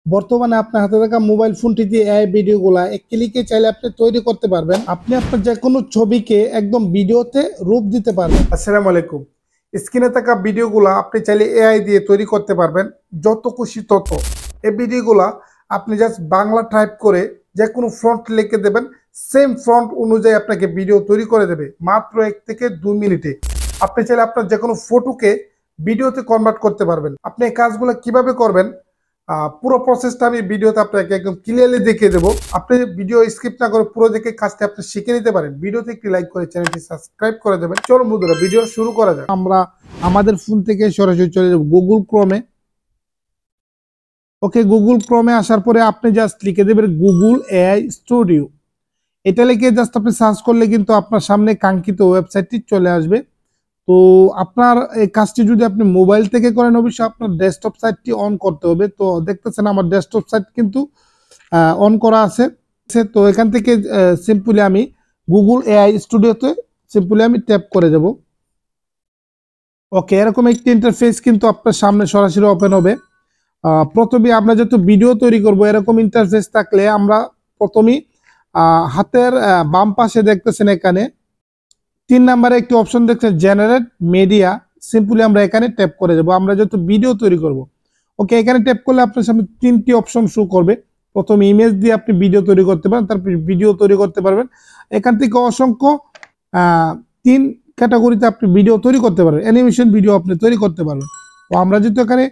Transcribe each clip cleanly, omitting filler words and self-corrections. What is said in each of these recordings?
বর্তমানে আপনার হাতে থাকা মোবাইল ফোনটি দিয়ে এআই ভিডিওগুলা এক ক্লিকে চাইলে আপনি তৈরি করতে পারবেন। আপনি আপনার যে কোনো ছবিকে একদম ভিডিওতে রূপ দিতে পারবেন। আসসালামু আলাইকুম। স্ক্রিনে থাকা ভিডিওগুলা আপনি চাইলে এআই দিয়ে তৈরি করতে পারবেন, যত খুশি তত। এই ভিডিওগুলা আপনি জাস্ট বাংলা টাইপ করে যে কোনো ফ্রন্ট লিখে দেবেন, সেম ফ্রন্ট অনুযায়ী আপনাকে ভিডিও তৈরি করে দেবে মাত্র 1 থেকে 2 মিনিটে। আপনি চাইলে আপনার যে কোনো ফটোকে ভিডিওতে কনভার্ট করতে পারবেন। আপনি এই কাজগুলো কিভাবে করবেন পুরো প্রসেসটা আমি ভিডিওতে আপনাকে একদম ক্লিয়ারলি দেখিয়ে দেবো। আপনি ভিডিও স্কিপ না করে পুরো দেখে কাজটা আপনি শিখে নিতে পারেন। ভিডিওতে একটি লাইক করে চ্যানেলটি সাবস্ক্রাইব করে দেবেন। চলো বন্ধুরা, ভিডিও শুরু করা যাক। আমরা আমাদের ফোন থেকে সরাসরি চলে যাব গুগল ক্রোমে। ওকে, গুগল ক্রোমে আসার পরে আপনি জাস্ট লিখে দেবেন গুগল এআই স্টুডিও। এটা লিখে জাস্ট আপনি সার্চ করলে কিন্তু আপনার সামনে কাঙ্ক্ষিত ওয়েবসাইটটি চলে আসবে। তো আপনার এই কাজটি যদি আপনি মোবাইল থেকে করেন, অবশ্যই আপনার ডেস্কটপ সাইটটি অন করতে হবে। তো দেখতেছেন আমার ডেস্কটপ সাইট কিন্তু অন করা আছে। তো এখান থেকে সিম্পলি আমি গুগল এআই স্টুডিওতে সিম্পলি আমি ট্যাপ করে যাব। ওকে, এরকম একটি ইন্টারফেস কিন্তু আপনার সামনে সরাসরি ওপেন হবে। প্রথমে আমরা যেহেতু ভিডিও তৈরি করব, এরকম ইন্টারফেস থাকলে আমরা প্রথমেই হাতের বাম পাশে দেখতেছেন এখানে 3 নম্বরে একটি অপশন দেখছেন জেনারেট মিডিয়া। সিম্পলি আমরা এখানে ট্যাপ করে যাব। আমরা যেহেতু ভিডিও তৈরি করব, ওকে, এখানে ট্যাপ করলে আপনার সামনে 3টি অপশন শো করবে। প্রথমে ইমেজ দিয়ে আপনি ভিডিও তৈরি করতে পারেন, তারপর ভিডিও তৈরি করতে পারবেন। এখান থেকে অসংখ্য 3 ক্যাটাগরিতে আপনি ভিডিও তৈরি করতে পারবেন। অ্যানিমেশন ভিডিও আপনি তৈরি করতে পারবেন। তো আমরা যেহেতু এখানে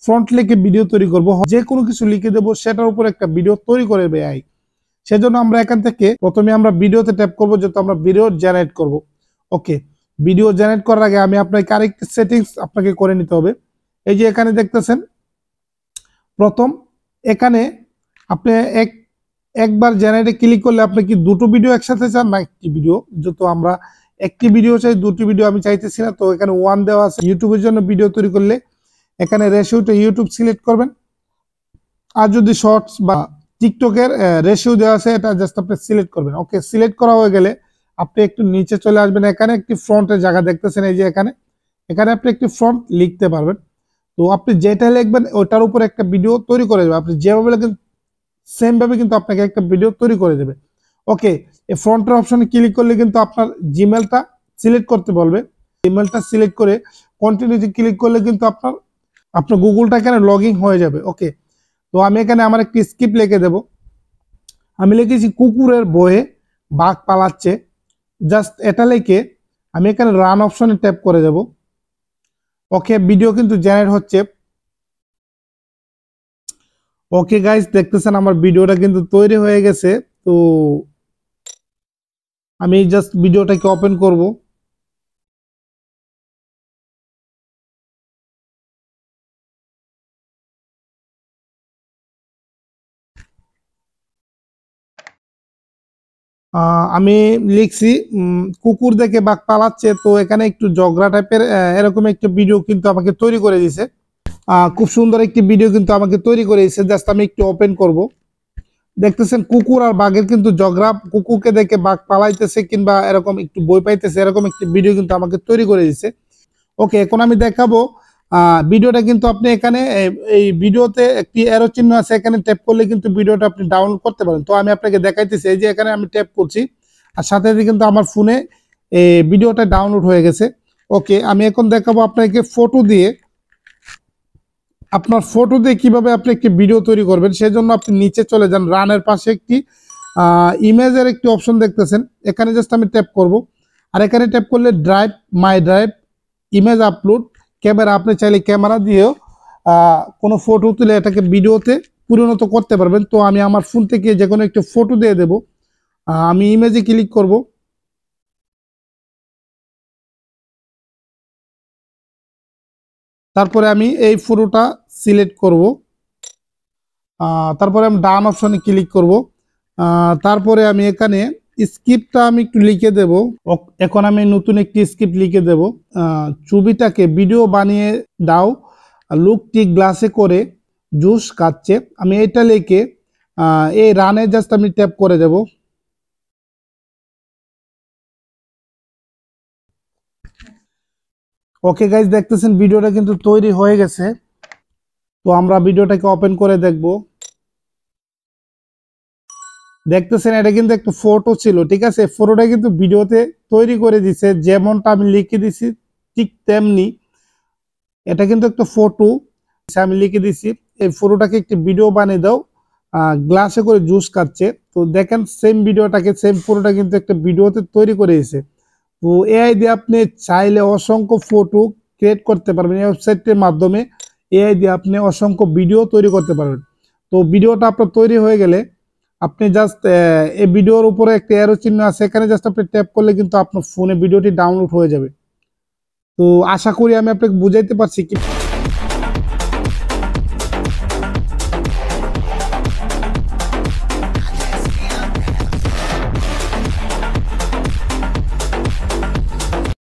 ফ্রন্ট লিখে ভিডিও তৈরি করব, যে কোনো কিছু লিখে দেবো, সেটার উপর একটা ভিডিও তৈরি করে দেবে এআই। সেজন্য আমরা এখান থেকে প্রথমে আমরা ভিডিওতে ট্যাপ করব, যেহেতু আমরা ভিডিও জেনারেট করব। ওকে, ভিডিও জেনারেট করার আগে আমি আপনাকে আরেকটি সেটিংস আপনাকে করে নিতে হবে। এই যে এখানে দেখতেছেন, প্রথম এখানে আপনি একবার জেনারেটে ক্লিক করলে আপনি কি দুটো ভিডিও একসাথে চান না একটি ভিডিও? যেহেতু আমরা একটি ভিডিও চাই, দুটি ভিডিও আমি চাইতেছি না, তো এখানে 1 দেওয়া আছে। ইউটিউবের জন্য ভিডিও তৈরি করলে এখানে রেশিওটা ইউটিউব সিলেক্ট করবেন। আর যদি শর্টস বা টিকটকের রেশিও দেওয়া আছে, এটা জাস্ট আপনি সিলেক্ট করবেন। ওকে, সিলেক্ট করা হয়ে গেলে আপনি একটু নিচে চলে আসবেন। এখানে একটি ফ্রন্টের জায়গা দেখতেছেন, এই যে এখানে এখানে আপনি একটি ফ্রন্ট লিখতে পারবেন। তো আপনি যেটা লিখবেন ওটার উপর একটা ভিডিও তৈরি করে দেবে। আপনি যেভাবে লিখেন সেম ভাবে কিন্তু আপনাকে একটা ভিডিও তৈরি করে দেবে। ওকে, এই ফ্রন্টের অপশনে ক্লিক করলে কিন্তু আপনার জিমেলটা সিলেক্ট করতে বলবে। জিমেলটা সিলেক্ট করে কন্টিনিউতে ক্লিক করলে কিন্তু আপনার গুগলটা এখানে লগ ইন হয়ে যাবে। ওকে, তো আমি এখানে আমার একটি স্ক্রিপ্ট লিখে দেব। আমি লিখেছি কুকুরের বয়ে বাঘ পালাচ্ছে। জাস্ট এটা লিখে আমি এখানে রান অপশনে ট্যাপ করে দেব। ওকে, ভিডিও কিন্তু জেনারেট হচ্ছে। ওকে গাইস, দেখতেছেন আমার ভিডিওটা কিন্তু তৈরি হয়ে গেছে। তো আমি জাস্ট ভিডিওটাকে ওপেন করব। আমি লিখছি কুকুর দেখে বাঘ পালাচ্ছে। তো এখানে একটু জগরা টাইপের এরকম একটা ভিডিও কিন্তু আমাকে তৈরি করে দিয়েছে। খুব সুন্দর একটি ভিডিও কিন্তু আমাকে তৈরি করে দিয়েছে। জাস্ট আমি একটু ওপেন করব। দেখতেছেন কুকুর আর বাঘের কিন্তু ঝগড়া, কুকুরকে দেখে বাঘ পালাইতেছে কিংবা এরকম একটু বই পাইতেছে, এরকম একটি ভিডিও কিন্তু আমাকে তৈরি করে দিয়েছে। ওকে, এখন আমি দেখাবো ভিডিওটা কিন্তু আপনি এখানে এই ভিডিওতে একটি অ্যারো চিহ্ন আছে, এখানে ট্যাপ করলে কিন্তু ভিডিওটা আপনি ডাউনলোড করতে পারেন। তো আমি আপনাকে দেখাইতেছি, এই যে এখানে আমি ট্যাপ করছি আর সাথে সাথে কিন্তু আমার ফোনে ভিডিওটা ডাউনলোড হয়ে গেছে। ওকে, আমি এখন দেখাবো আপনাকে আপনার ফটো দিয়ে কিভাবে আপনি একটি ভিডিও তৈরি করবেন। সেজন্য আপনি নিচে চলে যান, রানের পাশে একটি ইমেজের একটি অপশন দেখতেছেন, এখানে জাস্ট আমি ট্যাপ করব। আর এখানে ট্যাপ করলে ড্রাইভ, মাই ড্রাইভ, ইমেজ আপলোড, ক্যামেরা। আপনি চাইলে ক্যামেরা দিয়েও কোনো ফটো তুলে এটাকে ভিডিওতে পরিণত করতে পারবেন। তো আমি আমার ফোন থেকে যে কোনো একটি ফটো দিয়ে দেব। আমি ইমেজে ক্লিক করব। তারপরে আমি এই ফটোটা সিলেক্ট করব। তারপরে আমি ডান অপশনে ক্লিক করব। তারপরে আমি এখানে স্ক্রিপ্টটা আমি একটু লিখে দেব। এখন আমি নতুন একটি স্ক্রিপ্ট লিখে দেব। ছবিটাকে ভিডিও বানিয়ে দাও, লোকটি গ্লাসে করে জুস খাচ্ছে। আমি এটা লিখে এই রানে জাস্ট আমি ট্যাপ করে দেব। ওকে গাইজ, দেখতেছেন ভিডিওটা কিন্তু তৈরি হয়ে গেছে। তো আমরা ভিডিওটাকে ওপেন করে দেখব। দেখতেছেন এটা কিন্তু একটা ফটো ছিল, ঠিক আছে? ফটোটা কিন্তু ভিডিওতে তৈরি করে দিছে, যেমনটা আমি লিখে দিছি ঠিক তেমনি। এটা কিন্তু একটা ফটো আমি লিখে দিছি, এই ফটোটাকে একটি ভিডিও বানিয়ে দাও, গ্লাসে করে জুস খাচ্ছে। তো দেখেন সেম ভিডিওটাকে, সেম ফটোটা কিন্তু একটা ভিডিওতে তৈরি করে দিয়েছে। তো এআই দিয়ে আপনি চাইলে অসংখ্য ফটো ক্রিয়েট করতে পারবেন এই ওয়েবসাইটের মাধ্যমে। এআই দিয়ে আপনি অসংখ্য ভিডিও তৈরি করতে পারবেন। তো ভিডিওটা আপনার তৈরি হয়ে গেলে আপনি জাস্ট এই ভিডিওর উপরে একটা অ্যারো চিহ্ন আছে, এখানে জাস্ট আপনি ট্যাপ করলে কিন্তু আপনার ফোনে ভিডিওটি ডাউনলোড হয়ে যাবে। তো আশা করি আমি আপনাকে বুঝাইতে পারছি কি